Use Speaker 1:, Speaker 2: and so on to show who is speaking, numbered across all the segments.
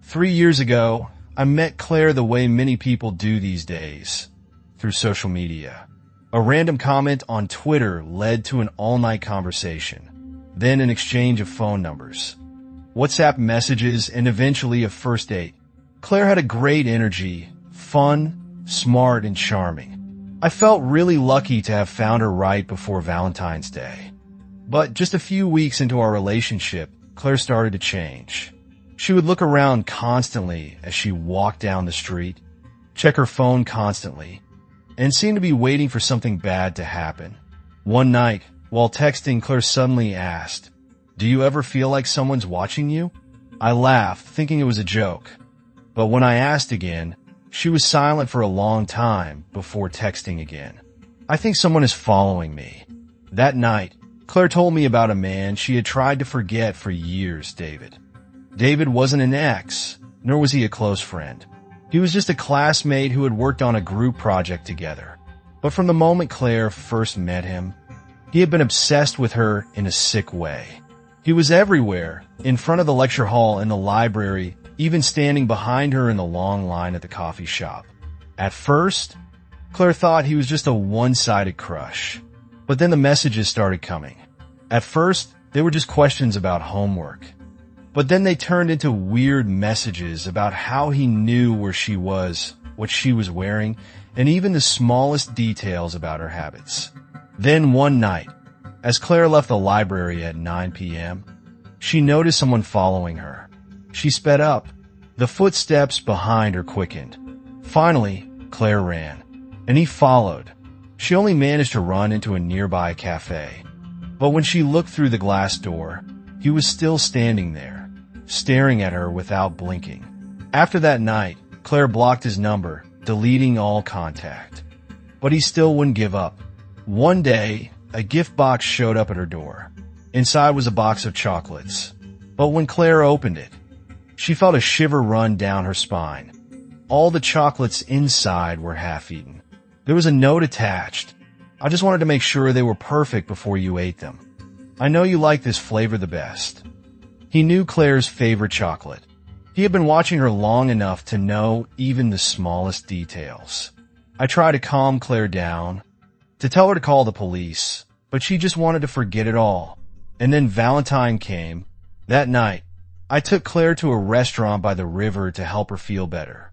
Speaker 1: 3 years ago, I met Claire the way many people do these days, through social media. A random comment on Twitter led to an all-night conversation, then an exchange of phone numbers, WhatsApp messages, and eventually a first date. Claire had a great energy, fun, smart, and charming. I felt really lucky to have found her right before Valentine's Day. But just a few weeks into our relationship, Claire started to change. She would look around constantly as she walked down the street, check her phone constantly, and seemed to be waiting for something bad to happen. One night, while texting, Claire suddenly asked, "Do you ever feel like someone's watching you?" I laughed, thinking it was a joke. But when I asked again, she was silent for a long time before texting again. "I think someone is following me." That night, Claire told me about a man she had tried to forget for years, David. David wasn't an ex, nor was he a close friend. He was just a classmate who had worked on a group project together. But from the moment Claire first met him, he had been obsessed with her in a sick way. He was everywhere, in front of the lecture hall, in the library, even standing behind her in the long line at the coffee shop. At first, Claire thought he was just a one-sided crush. But then the messages started coming. At first, they were just questions about homework. But then they turned into weird messages about how he knew where she was, what she was wearing, and even the smallest details about her habits. Then one night, as Claire left the library at 9 p.m., she noticed someone following her. She sped up. The footsteps behind her quickened. Finally, Claire ran, and he followed. She only managed to run into a nearby cafe. But when she looked through the glass door, he was still standing there, staring at her without blinking. After that night, Claire blocked his number, deleting all contact. But he still wouldn't give up. One day, a gift box showed up at her door. Inside was a box of chocolates. But when Claire opened it, she felt a shiver run down her spine. All the chocolates inside were half-eaten. There was a note attached. "I just wanted to make sure they were perfect before you ate them. I know you like this flavor the best." He knew Claire's favorite chocolate. He had been watching her long enough to know even the smallest details. I tried to calm Claire down, to tell her to call the police, but she just wanted to forget it all. And then Valentine came. That night, I took Claire to a restaurant by the river to help her feel better.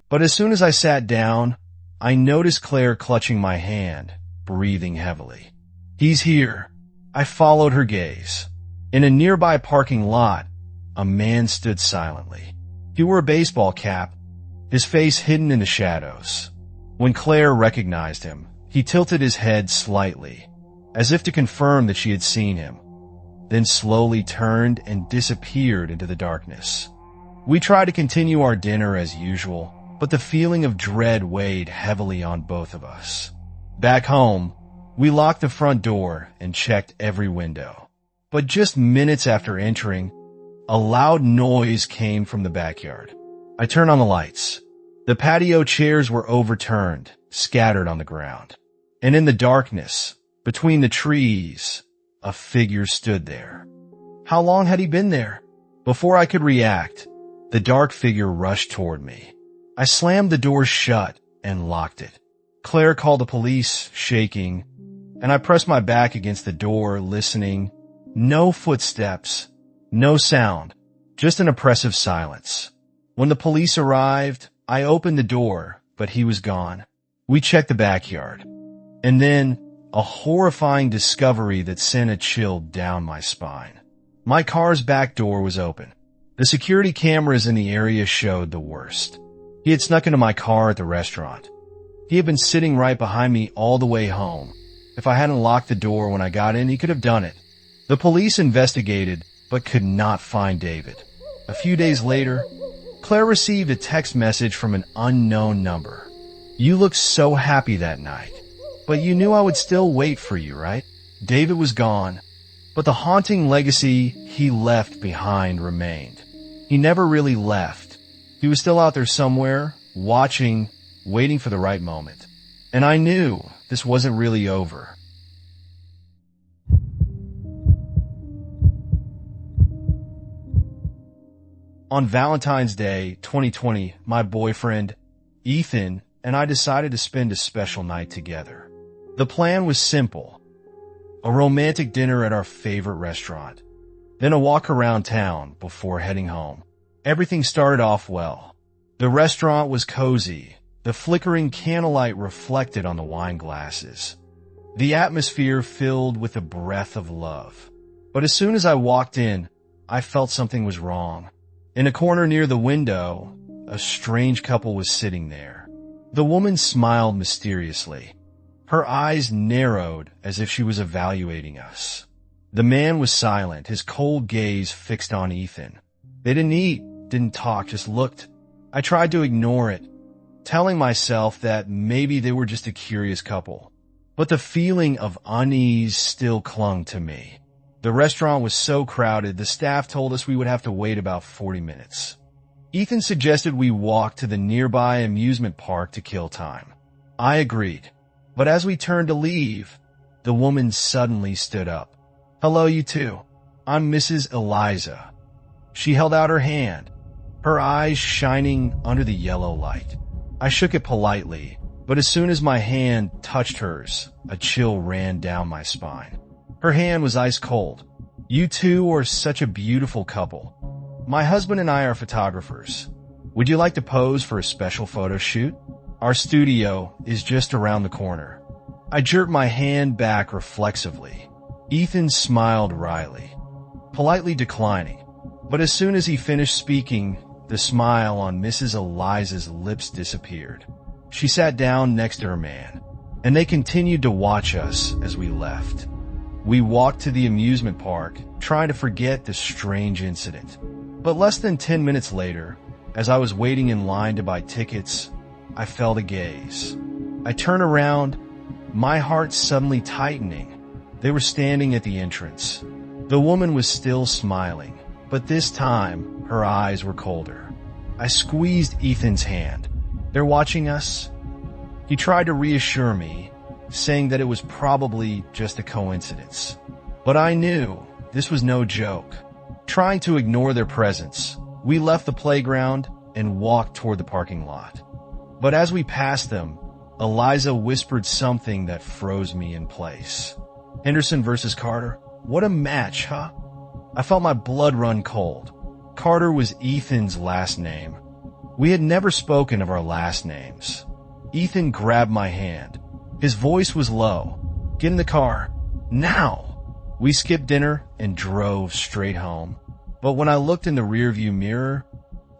Speaker 1: But as soon as I sat down, I noticed Claire clutching my hand, breathing heavily. "He's here." I followed her gaze. In a nearby parking lot, a man stood silently. He wore a baseball cap, his face hidden in the shadows. When Claire recognized him, he tilted his head slightly, as if to confirm that she had seen him, then slowly turned and disappeared into the darkness. We tried to continue our dinner as usual, but the feeling of dread weighed heavily on both of us. Back home, we locked the front door and checked every window. But just minutes after entering, a loud noise came from the backyard. I turned on the lights. The patio chairs were overturned, scattered on the ground. And in the darkness, between the trees, a figure stood there. How long had he been there? Before I could react, the dark figure rushed toward me. I slammed the door shut and locked it. Claire called the police, shaking, and I pressed my back against the door, listening. No footsteps, no sound, just an oppressive silence. When the police arrived, I opened the door, but he was gone. We checked the backyard. And then, a horrifying discovery that sent a chill down my spine. My car's back door was open. The security cameras in the area showed the worst. He had snuck into my car at the restaurant. He had been sitting right behind me all the way home. If I hadn't locked the door when I got in, he could have done it. The police investigated, but could not find David. A few days later, Claire received a text message from an unknown number. "You looked so happy that night, but you knew I would still wait for you, right?" David was gone, but the haunting legacy he left behind remained. He never really left. He was still out there somewhere, watching, waiting for the right moment. And I knew this wasn't really over. On Valentine's Day 2020, my boyfriend, Ethan, and I decided to spend a special night together. The plan was simple: a romantic dinner at our favorite restaurant, then a walk around town before heading home. Everything started off well. The restaurant was cozy. The flickering candlelight reflected on the wine glasses. The atmosphere filled with a breath of love. But as soon as I walked in, I felt something was wrong. In a corner near the window, a strange couple was sitting there. The woman smiled mysteriously. Her eyes narrowed as if she was evaluating us. The man was silent, his cold gaze fixed on Ethan. They didn't eat, didn't talk, just looked. I tried to ignore it, telling myself that maybe they were just a curious couple. But the feeling of unease still clung to me. The restaurant was so crowded, the staff told us we would have to wait about 40 minutes. Ethan suggested we walk to the nearby amusement park to kill time. I agreed, but as we turned to leave, the woman suddenly stood up. "Hello, you two. I'm Mrs. Eliza." She held out her hand, her eyes shining under the yellow light. I shook it politely, but as soon as my hand touched hers, a chill ran down my spine. Her hand was ice cold. "You two are such a beautiful couple. My husband and I are photographers. Would you like to pose for a special photo shoot? Our studio is just around the corner." I jerked my hand back reflexively. Ethan smiled wryly, politely declining. But as soon as he finished speaking, the smile on Mrs. Eliza's lips disappeared. She sat down next to her man, and they continued to watch us as we left. We walked to the amusement park, trying to forget the strange incident. But less than 10 minutes later, as I was waiting in line to buy tickets, I felt a gaze. I turned around, my heart suddenly tightening. They were standing at the entrance. The woman was still smiling, but this time, her eyes were colder. I squeezed Ethan's hand. "They're watching us?" He tried to reassure me, saying that it was probably just a coincidence. But I knew this was no joke. Trying to ignore their presence, we left the playground and walked toward the parking lot. But as we passed them, Eliza whispered something that froze me in place. "Henderson versus Carter? What a match, huh?" I felt my blood run cold. Carter was Ethan's last name. We had never spoken of our last names. Ethan grabbed my hand. His voice was low. "Get in the car. Now!" We skipped dinner and drove straight home. But when I looked in the rearview mirror,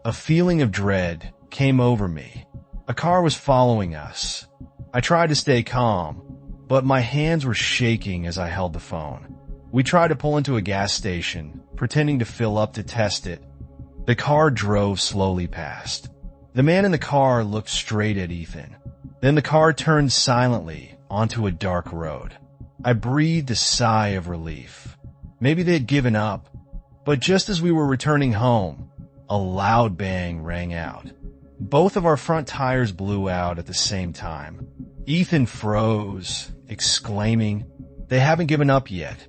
Speaker 1: a feeling of dread came over me. A car was following us. I tried to stay calm, but my hands were shaking as I held the phone. We tried to pull into a gas station, pretending to fill up to test it. The car drove slowly past. The man in the car looked straight at Ethan. Then the car turned silently onto a dark road. I breathed a sigh of relief. Maybe they had given up. But just as we were returning home, a loud bang rang out. Both of our front tires blew out at the same time. Ethan froze, exclaiming, "They haven't given up yet."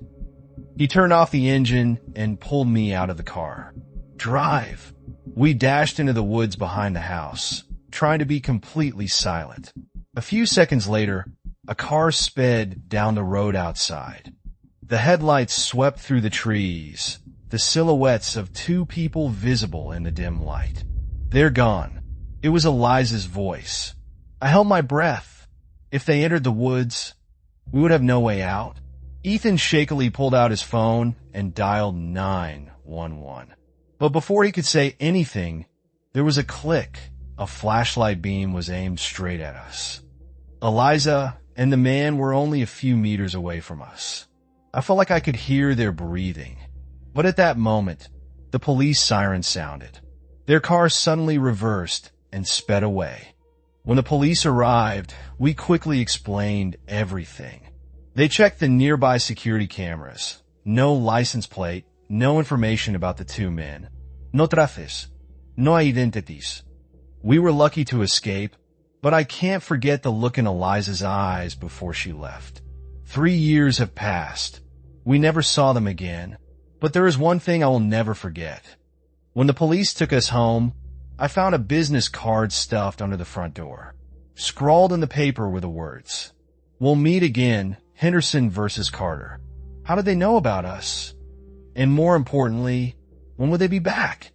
Speaker 1: He turned off the engine and pulled me out of the car. "Drive." We dashed into the woods behind the house, trying to be completely silent. A few seconds later, a car sped down the road outside. The headlights swept through the trees, the silhouettes of two people visible in the dim light. "They're gone." It was Eliza's voice. I held my breath. If they entered the woods, we would have no way out. Ethan shakily pulled out his phone and dialed 911. But before he could say anything, there was a click. A flashlight beam was aimed straight at us. Eliza and the man were only a few meters away from us. I felt like I could hear their breathing. But at that moment, the police siren sounded. Their car suddenly reversed and sped away. When the police arrived, we quickly explained everything. They checked the nearby security cameras. No license plate, no information about the two men. No traces, no identities. We were lucky to escape, but I can't forget the look in Eliza's eyes before she left. 3 years have passed. We never saw them again, but there is one thing I will never forget. When the police took us home, I found a business card stuffed under the front door. Scrawled in the paper were the words, "We'll meet again, Henderson versus Carter." How did they know about us? And more importantly, when would they be back?